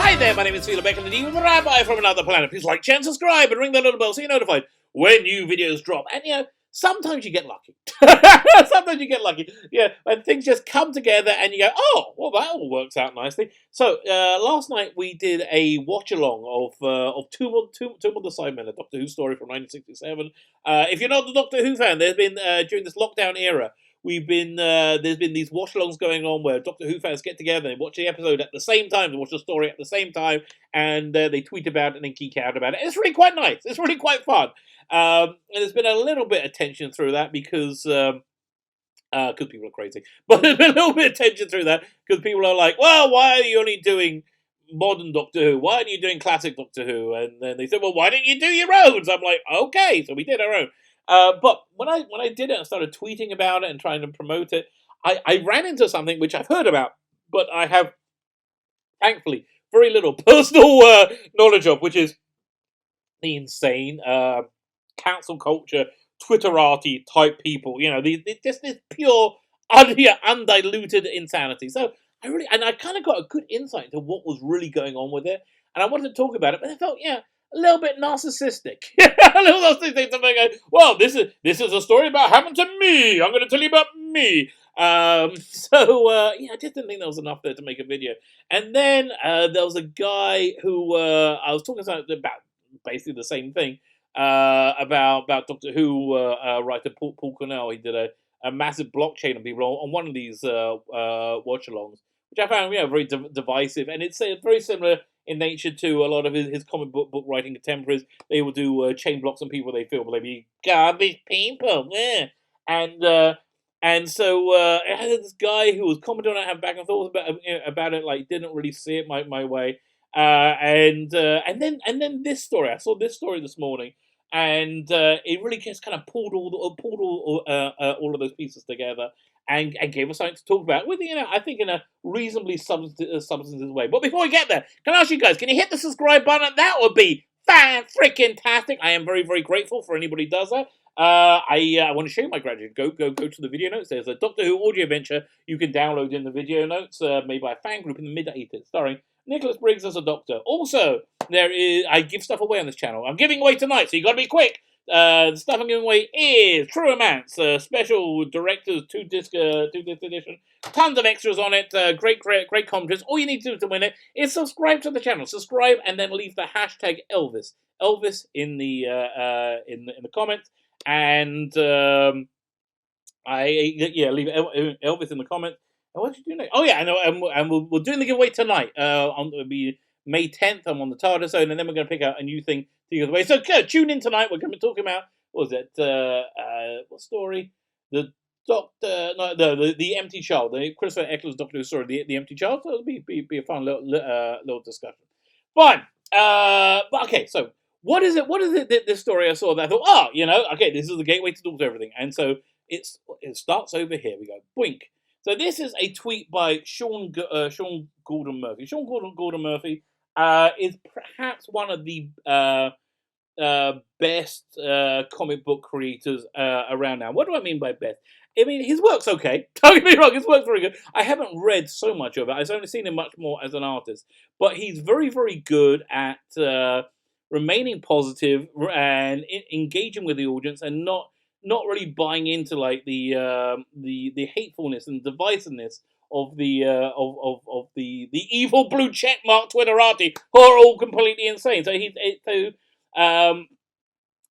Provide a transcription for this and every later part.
Hi there, my name is Felix Beck, and you the Rabbi from another planet. Please like, share, and subscribe, and ring that little bell so you're notified when new videos drop. And, sometimes you get lucky. Sometimes you get lucky. Yeah, when things just come together and you go, oh, well, that all works out nicely. So, last night we did a watch-along of Tomb of the Cybermen, a Doctor Who story from 1967. If you're not a Doctor Who fan, there's been, during this lockdown era, there's been these watch-alongs going on where Doctor Who fans get together and watch the episode at the same time, they watch the story at the same time, and they tweet about it and then geek out about it. It's really quite nice. It's really quite fun. And there's been a little bit of tension through that because people are crazy. But there's been a little bit of tension through that because people are like, well, why are you only doing modern Doctor Who? Why aren't you doing classic Doctor Who? And then they said, well, why don't you do your own? So I'm like, okay, so we did our own. But when I did it and started tweeting about it and trying to promote it, I ran into something which I've heard about, but I have, thankfully, very little personal knowledge of, which is the insane cancel culture, Twitterati type people. Just this pure, undiluted insanity. So I kind of got a good insight into what was really going on with it, and I wanted to talk about it, but I felt, a little bit narcissistic. A little narcissistic to go, well, this is a story about happened to me. I'm going to tell you about me. I just didn't think there was enough there to make a video. And then there was a guy who I was talking about basically the same thing about Doctor Who writer Paul Cornell. He did a massive blockchain on people on one of these watch-alongs, which I found very divisive, and it's very similar in nature to a lot of his comic book writing contemporaries. They will do chain blocks on people they feel will be garbage people, yeah. And so I had this guy who was commenting on it, had back and forth about it, like didn't really see it my way. And then this story. I saw this story this morning, and it really just kind of pulled all of those pieces together and gave us something to talk about with, I think in a reasonably substantive way. But before we get there, can I ask you guys, can you hit the subscribe button? That would be fan-freaking-tastic. I am very, very grateful for anybody who does that. I want to show you my gratitude. Go to the video notes. There's a Doctor Who audio adventure you can download in the video notes, made by a fan group in the mid-80s, starring Nicholas Briggs as a doctor. Also, I give stuff away on this channel. I'm giving away tonight, so you got to be quick. The stuff I'm giving away is True Romance, special director's 2-disc edition. Tons of extras on it. Great commentaries. All you need to do to win it is subscribe to the channel. Subscribe and then leave the hashtag Elvis in the comments. And leave Elvis in the comments. And what did you do next? Oh yeah, I know. And we're doing the giveaway tonight. It'll be May 10th. I'm on the TARDIS zone, and then we're going to pick out a new thing to give away. So tune in tonight. We're going to be talking about what what story? The Empty Child, the Christopher Eccles Doctor Who story, the Empty Child. So it'll be a fun little discussion. Fine. But okay, so what is it? What is it? This story I saw that I thought, okay, this is the gateway to talk to everything. And so it starts over here. We go boink. So this is a tweet by Sean Gordon Murphy. Sean Gordon Murphy is perhaps one of the best comic book creators around now. What do I mean by best? I mean, his work's okay. Don't get me wrong, his work's very good. I haven't read so much of it. I've only seen him much more as an artist. But he's very, very good at remaining positive and engaging with the audience and not really buying into like the hatefulness and divisiveness of the evil blue checkmark Twitterati who are all completely insane. So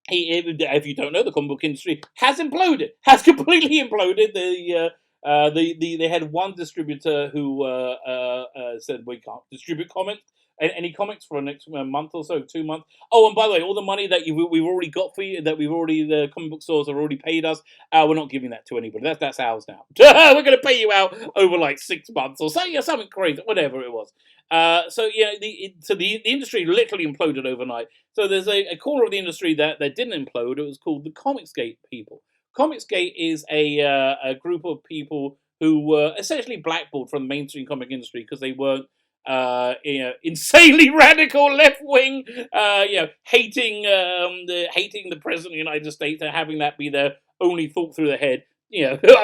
if you don't know, the comic book industry has completely imploded. They had one distributor who said we can't distribute any comics for the next month or so, 2 months. Oh, and by the way, all the money that we've already got for you, the comic book stores have already paid us, we're not giving that to anybody. That's ours now. We're going to pay you out over like 6 months or so, something crazy, whatever it was. The industry literally imploded overnight. So there's a corner of the industry that didn't implode. It was called the Comicsgate people. Comicsgate is a group of people who were essentially blackballed from the mainstream comic industry because they weren't insanely radical left wing, hating the president of the United States and having that be their only thought through their head,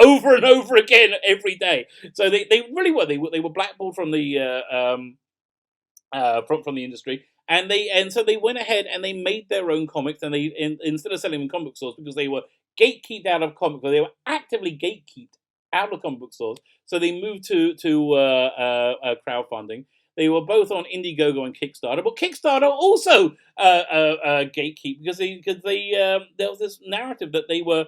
over and over again every day. So they really were. They were blackballed from the from the industry, and so they went ahead and they made their own comics, and instead of selling them in comic book stores because they were gatekeeped out of comic, they were actively gatekeeped out of comic book stores. So they moved to crowdfunding. They were both on IndieGoGo and Kickstarter, but Kickstarter also gatekeep because there was this narrative that they were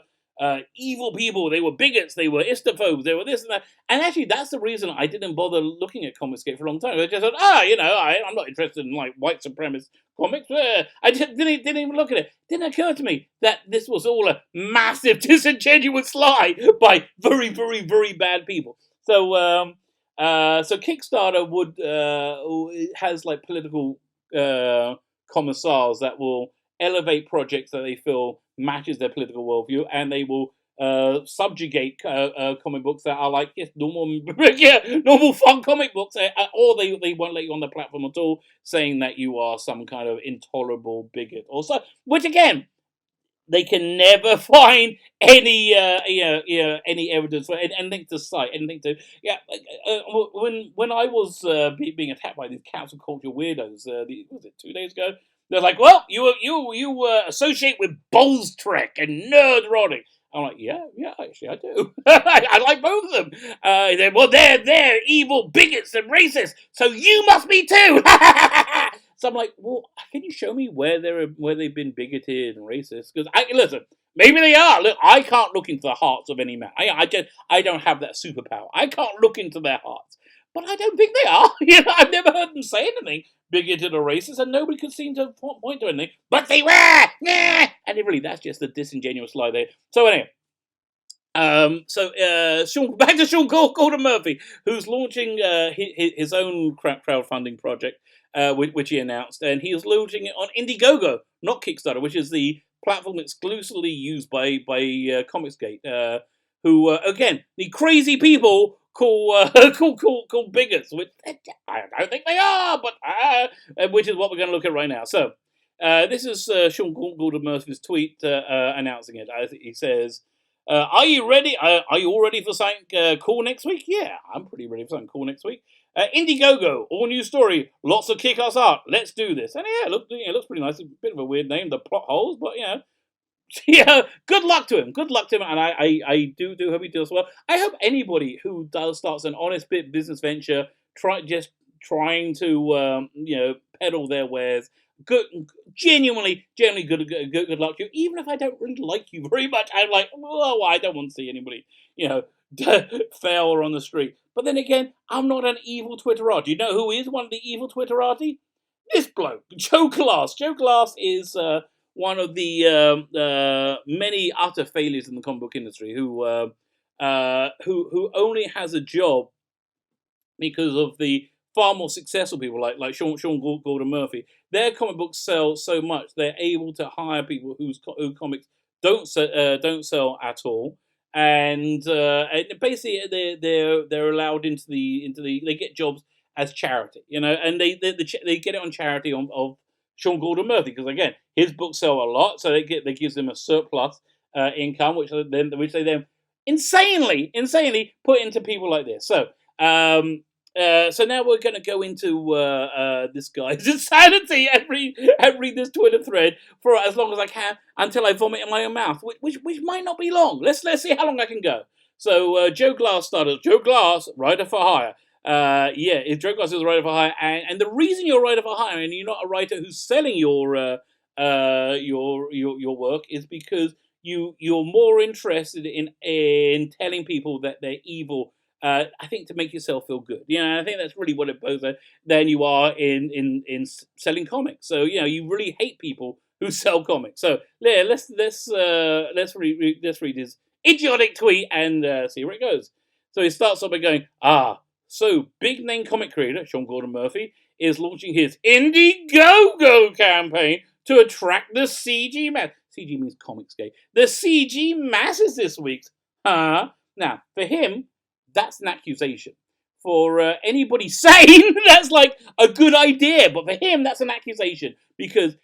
evil people, they were bigots, they were istophobes, they were this and that. And actually, that's the reason I didn't bother looking at Comicsgate for a long time. I just thought, I'm not interested in like white supremacist comics. I just didn't even look at it. Didn't occur to me that this was all a massive disingenuous lie by very, very, very bad people. So Kickstarter has like political commissars that will elevate projects that they feel matches their political worldview, and they will subjugate comic books that are like normal fun comic books, or they won't let you on the platform at all, saying that you are some kind of intolerable bigot or so. Which again, they can never find any any evidence for anything to cite, anything to when I was being attacked by these cancel culture weirdos, was it 2 days ago? They're like, well, you associate with Bulls Trek and Nerd Rotting. I'm like, yeah, actually, I do. I like both of them. They're evil bigots and racists, so you must be too. So I'm like, well, can you show me where they've been bigoted and racist? Because listen, maybe they are. Look, I can't look into the hearts of any man. I don't have that superpower. I can't look into their hearts, but I don't think they are. I've never heard them say anything bigoted or racist, and nobody could seem to point to anything. But they were, and that's just a disingenuous lie there. So anyway. Back to Sean Gordon Murphy, who's launching his own crowdfunding project, which he announced, and he is launching it on IndieGoGo, not Kickstarter, which is the platform exclusively used by Comicsgate, who again the crazy people call bigots, which I don't think they are, but which is what we're going to look at right now. So this is Sean Gordon Murphy's tweet announcing it. He says. Are you ready? Are you all ready for something cool next week? Yeah, I'm pretty ready for something cool next week. IndieGoGo, all new story, lots of kick-ass art. Let's do this. And yeah, it looks pretty nice. A bit of a weird name, the plot holes, but yeah. Good luck to him. Good luck to him, and I do hope he does well. I hope anybody who starts an honest business venture, trying to peddle their wares. Genuinely good luck to you. Even if I don't really like you very much, I'm like, oh, I don't want to see anybody, fail or on the street. But then again, I'm not an evil Twitterati. You know who is one of the evil Twitterati? This bloke, Joe Glass. Joe Glass is one of the many utter failures in the comic book industry who only has a job because of the far more successful people like Sean Gordon Murphy. Their comic books sell so much they're able to hire people whose comics don't sell at all, and basically they're allowed into the they get jobs as charity, and they get it on charity of Sean Gordon Murphy because again his books sell a lot, so that gives them a surplus income, which they then insanely put into people like this. So. So now we're going to go into this guy's insanity and read this Twitter thread for as long as I can until I vomit in my own mouth, which might not be long. Let's see how long I can go. So Joe Glass started. Joe Glass, writer for hire. Joe Glass is a writer for hire, and the reason you're a writer for hire and you're not a writer who's selling your work is because you're more interested in telling people that they're evil. I think to make yourself feel good. I think that's really what it both than you are in selling comics. So you really hate people who sell comics. So yeah, let's read his idiotic tweet and see where it goes. So he starts off by going, so big name comic creator Sean Gordon Murphy is launching his IndieGoGo campaign to attract the CG mass. CG means Comicsgate. The CG masses this week. Now for him. That's an accusation. anybody sane, that's like a good idea. But for him, that's an accusation because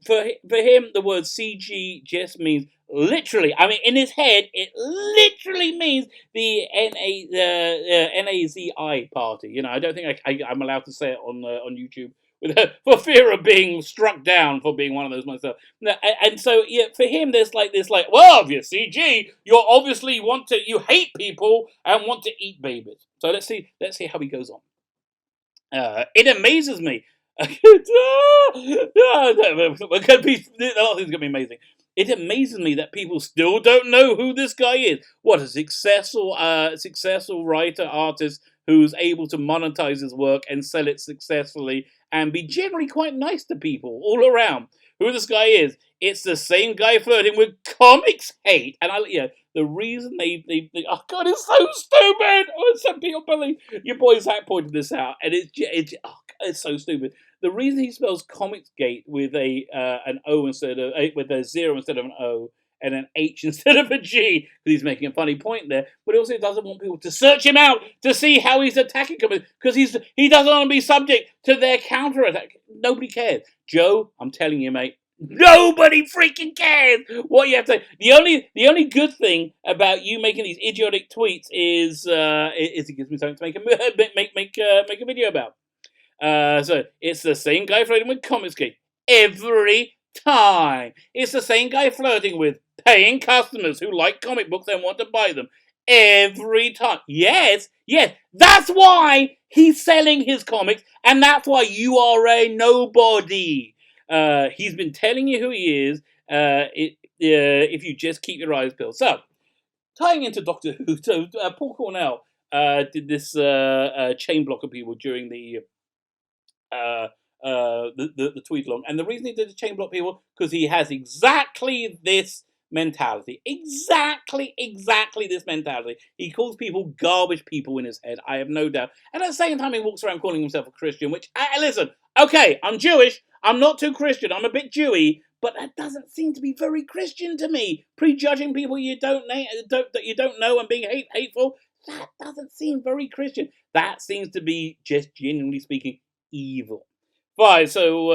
for him, the word CG just means literally. I mean, in his head, it literally means the NAZI party. You know, I don't think I'm allowed to say it on YouTube for fear of being struck down for being one of those myself. No, and so yeah, for him, there's like this, like, well, if you're CG, you obviously you hate people and want to eat babies. So let's see how he goes on. It amazes me. A lot of things are going to be amazing. It amazes me that people still don't know who this guy is. What a successful writer, artist who's able to monetize his work and sell it successfully and be generally quite nice to people all around. Who this guy is? It's the same guy flirting with comics hate, and the reason they oh god, it's so stupid. Oh, some people believe your boy Zach pointed this out, and it's so stupid. The reason he spells Comicsgate with an O instead of with a zero instead of an O and an H instead of a G, because he's making a funny point there, but he also doesn't want people to search him out to see how he's attacking comics, because he doesn't want to be subject to their counterattack. Nobody cares. Joe, I'm telling you, mate, nobody freaking cares what you have to say. The only good thing about you making these idiotic tweets is it gives me something to make a video about. So it's the same guy flirting with Comicsgate every time. It's the same guy flirting with paying customers who like comic books and want to buy them every time. Yes, that's why he's selling his comics, and that's why you are a nobody. He's been telling you who he is. If you just keep your eyes peeled. So, tying into Doctor Who, so Paul Cornell did this chain block of people during the tweet along, and the reason he did the chain block people because he has exactly this mentality. Exactly this mentality. He calls people garbage people in his head. I have no doubt. And at the same time, he walks around calling himself a Christian. Which, listen, okay, I'm Jewish. I'm not too Christian. I'm a bit Jewy, but that doesn't seem to be very Christian to me. Prejudging people you don't know and being hateful. That doesn't seem very Christian. That seems to be, just genuinely speaking, evil. Fine. So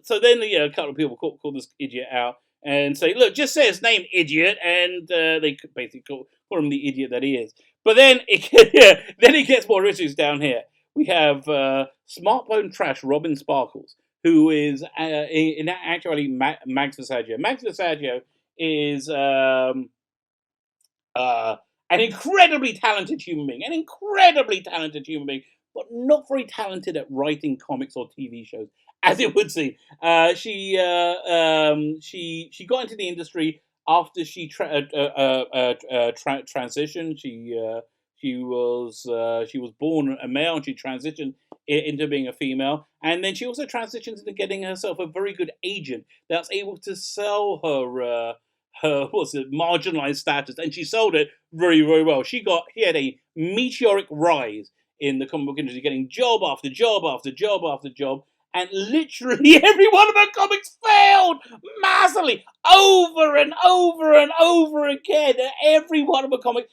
then a couple of people call this idiot out and say, look, just say his name, idiot, and they basically call him the idiot that he is. But then it gets more issues down here. We have smartphone trash Robin Sparkles, who is in actuality Max Visaggio. Max Visaggio is an incredibly talented human being, but not very talented at writing comics or TV shows, as it would seem. She got into the industry after she transitioned. She was born a male and she transitioned into being a female, and then she also transitioned into getting herself a very good agent that's able to sell her marginalized status, and she sold it very, very well. She had a meteoric rise in the comic book industry, getting job after job after job after job, and literally every one of her comics failed massively over and over and over again. Every one of her comics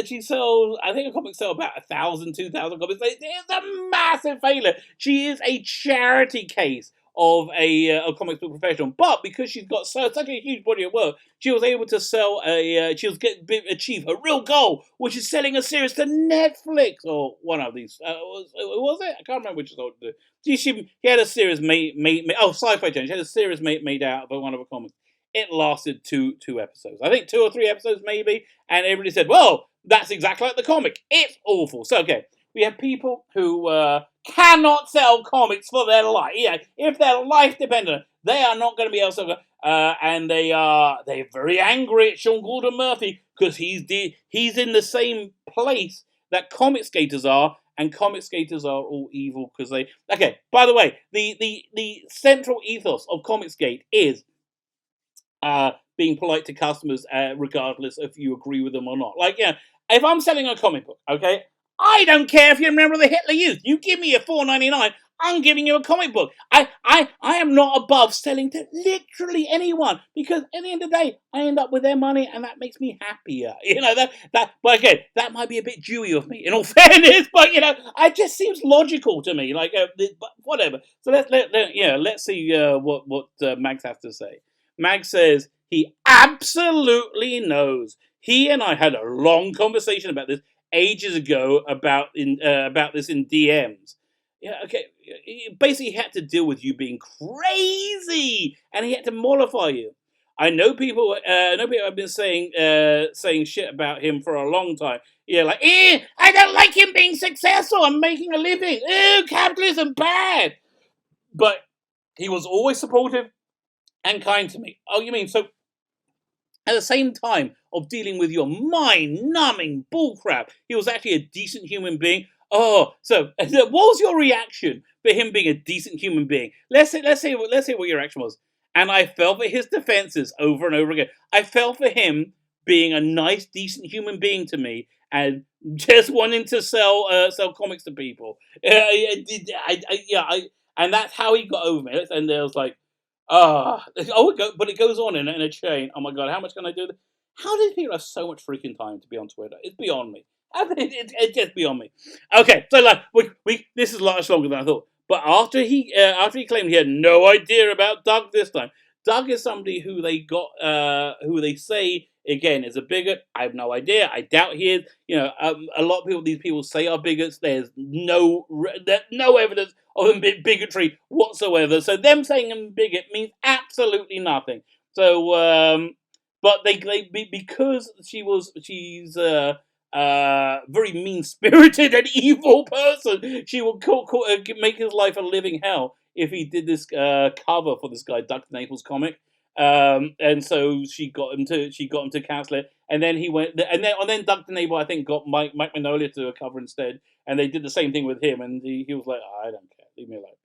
she sells, I think her comics sell about 1,000, 2,000 comics. It's a massive failure. She is a charity case of a comics book professional, but because she's got such a huge body of work, she was able to sell achieve her real goal, which is selling a series to Netflix or one of these. Was it? I can't remember which one to do. She had a series made Sci-Fi Channel. She had a series made out of one of her comics. It lasted two episodes. I think 2 or 3 episodes maybe, and everybody said, "Well, that's exactly like the comic. It's awful." So okay, we have people who cannot sell comics for their life. Yeah, if their life depended on it, they are not going to be able to. And they're very angry at Sean Gordon Murphy because he's in the same place that comic skaters are, and comic skaters are all evil because they. Okay, by the way, the central ethos of Comicsgate is being polite to customers, regardless if you agree with them or not. Like, if I'm selling a comic book, okay, I don't care if you remember the Hitler Youth. You give me a $4.99, I'm giving you a comic book. I am not above selling to literally anyone, because at the end of the day, I end up with their money, and that makes me happier. But again, that might be a bit Jewy of me, in all fairness. But it just seems logical to me. But whatever. So let's see what Max has to say. Max says he absolutely knows. He and I had a long conversation about this ages ago about this in DMs. Yeah, okay. He basically had to deal with you being crazy, and he had to mollify you. I know people. I know people have been saying shit about him for a long time. Yeah, like, I don't like him being successful and making a living. Capitalism bad. But he was always supportive and kind to me. Oh, you mean so? At the same time of dealing with your mind-numbing bullcrap, he was actually a decent human being. Oh, so what was your reaction for him being a decent human being? Let's say what your reaction was. And I fell for his defenses over and over again. I fell for him being a nice, decent human being to me, and just wanting to sell comics to people. And that's how he got over me. And there was like, but it goes on in a chain. Oh my god, how much can I do? How do people have so much freaking time to be on Twitter? It's beyond me. It's just beyond me. Okay, so we this is much longer than I thought. But after he claimed he had no idea about Doug this time, Doug is somebody who who they say again is a bigot. I have no idea. I doubt he is. A lot of these people say are bigots. There's no evidence of him being bigotry whatsoever. So them saying him bigot means absolutely nothing. So, but because she's very mean spirited and evil person, she will make his life a living hell if he did this cover for this guy Dr. Naples comic. And so she got him to cancel it, and then he went, and then Dr. Naples, I think, got Mike Mignola to do a cover instead, and they did the same thing with him, and he was like, I don't care, leave me alone.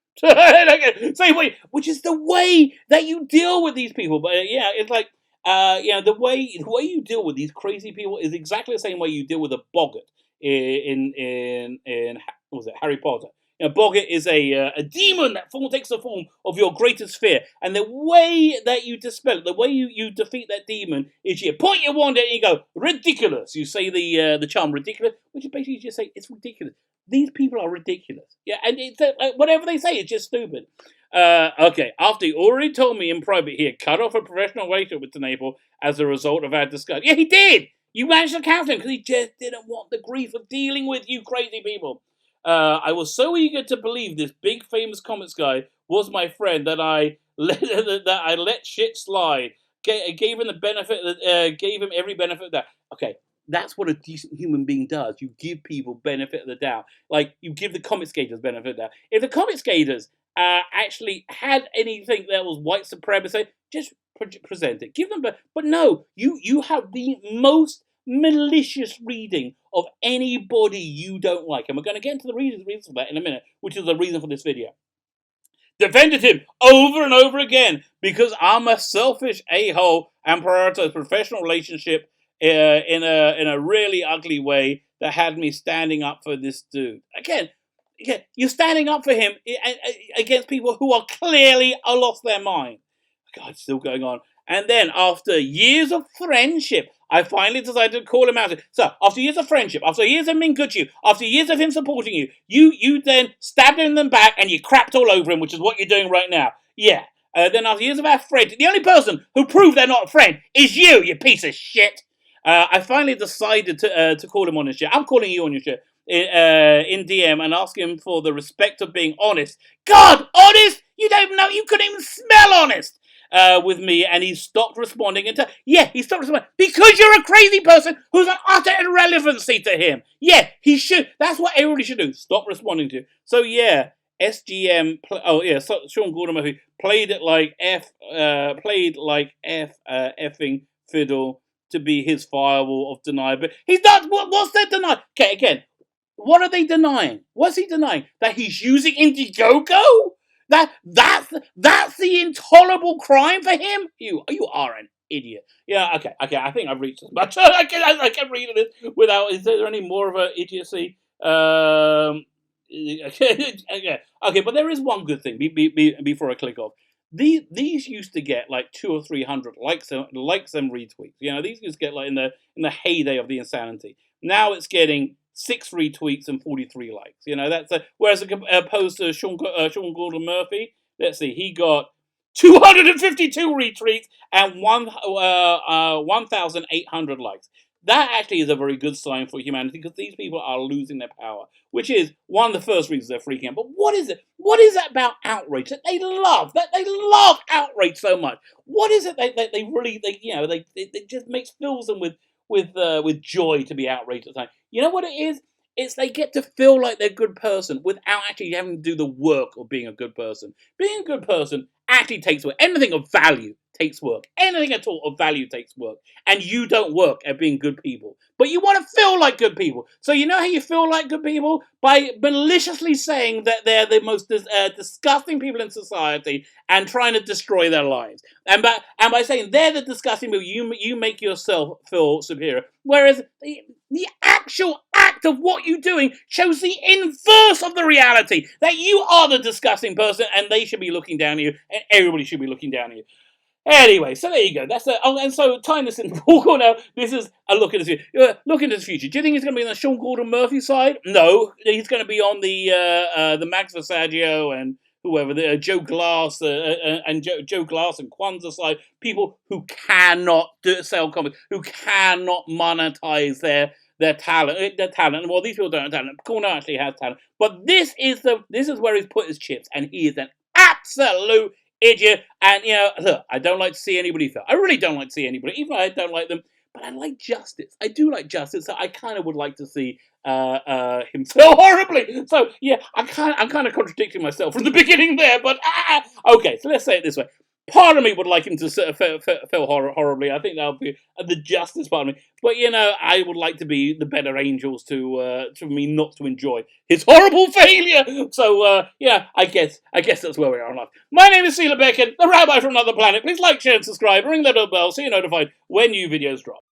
Same way, which is the way that you deal with these people. But it's like, the way you deal with these crazy people is exactly the same way you deal with a boggart in what was it, Harry Potter. Boggart is a demon that takes the form of your greatest fear, and the way that you dispel it, the way you defeat that demon, is you point your wand at it and you go, ridiculous. You say the charm ridiculous, which is basically just say it's ridiculous. These people are ridiculous. Yeah, and it's whatever they say, it's just stupid. Okay, after he already told me in private he had cut off a professional relationship with Naples as a result of our discussion. Yeah, he did. You managed to cancel him because he just didn't want the grief of dealing with you crazy people. I was so eager to believe this big famous comics guy was my friend that I let shit slide. Gave him every benefit of that. Okay, that's what a decent human being does. You give people benefit of the doubt. Like, you give the comic skaters benefit of the doubt. If the comic skaters actually had anything that was white supremacy, just present it. Give them, but no, you have the most malicious reading of anybody you don't like. And we're going to get into the reasons for that in a minute, which is the reason for this video. Defended him over and over again because I'm a selfish a-hole and prioritize professional relationship in a really ugly way that had me standing up for this dude. Again, you're standing up for him against people who are clearly lost their mind. God, it's still going on. And then, after years of friendship, I finally decided to call him out. So, after years of friendship, after years of being good to you, after years of him supporting you, you then stabbed him in the back and you crapped all over him, which is what you're doing right now. Yeah. Then, after years of our friendship, the only person who proved they're not a friend is you piece of shit. I finally decided to call him on his shit. I'm calling you on your shit in DM and ask him for the respect of being honest. God, honest? You don't know. You couldn't even smell honest. With me, and he stopped responding he stopped responding because you're a crazy person who's an utter irrelevancy to him. Yeah, he should. That's what everybody should do. Stop responding to. So yeah, SGM. Sean Gordon Murphy played like effing fiddle to be his firewall of denial. But he's not. What's that denial? Okay, again, what are they denying? What's he denying? That he's using IndieGoGo? That's the intolerable crime for him. You are an idiot. Yeah. Okay. I think I've reached as much. I can read this without. Is there any more of an idiocy? yeah. Okay, but there is one good thing before I click off. These used to get like 200 or 300 likes and retweets. You know, these used to get like in the heyday of the insanity. Now it's getting 6 retweets and 43 likes. You know, whereas opposed to Sean Gordon Murphy. Let's see, he got 252 retweets and 1,800 likes. That actually is a very good sign for humanity because these people are losing their power, which is one of the first reasons they're freaking out. But what is it? What is it about outrage that they love? That they love outrage so much? What is it they really they just fills them with joy to be outraged at the time? You know what it is? It's they get to feel like they're a good person without actually having to do the work of being a good person. Being a good person actually takes work. Anything of value takes work. Anything at all of value takes work. And you don't work at being good people. But you want to feel like good people. So you know how you feel like good people? By maliciously saying that they're the most disgusting people in society and trying to destroy their lives. And by saying they're the disgusting people, you make yourself feel superior. Whereas the actual act of what you're doing shows the inverse of the reality. That you are the disgusting person and they should be looking down on you and everybody should be looking down on you. Anyway, so there you go. And so tying this in Paul Cornell, this is a look into the future. Look into the future. Do you think he's going to be on the Sean Gordon Murphy side? No, he's going to be on the Max Versaggio and whoever, the Joe Glass and Joe Glass and Kwanzaa side. People who cannot sell comics, who cannot monetize their talent. Well, these people don't have talent. Cornell actually has talent, but this is where he's put his chips, and he is an absolute idiot. And look, I don't like to see anybody fail. I really don't like to see anybody, even though I don't like them. But I like justice. I do like justice. So I kind of would like to see him fail horribly. So yeah, I'm kind of contradicting myself from the beginning there. But okay, so let's say it this way. Part of me would like him to fail horribly. I think that would be the justice part of me. But I would like to be the better angels to me not to enjoy his horrible failure. So I guess that's where we are in life. My name is Sheila Beckett, the Rabbi from another planet. Please like, share, and subscribe. Ring that little bell so you're notified when new videos drop.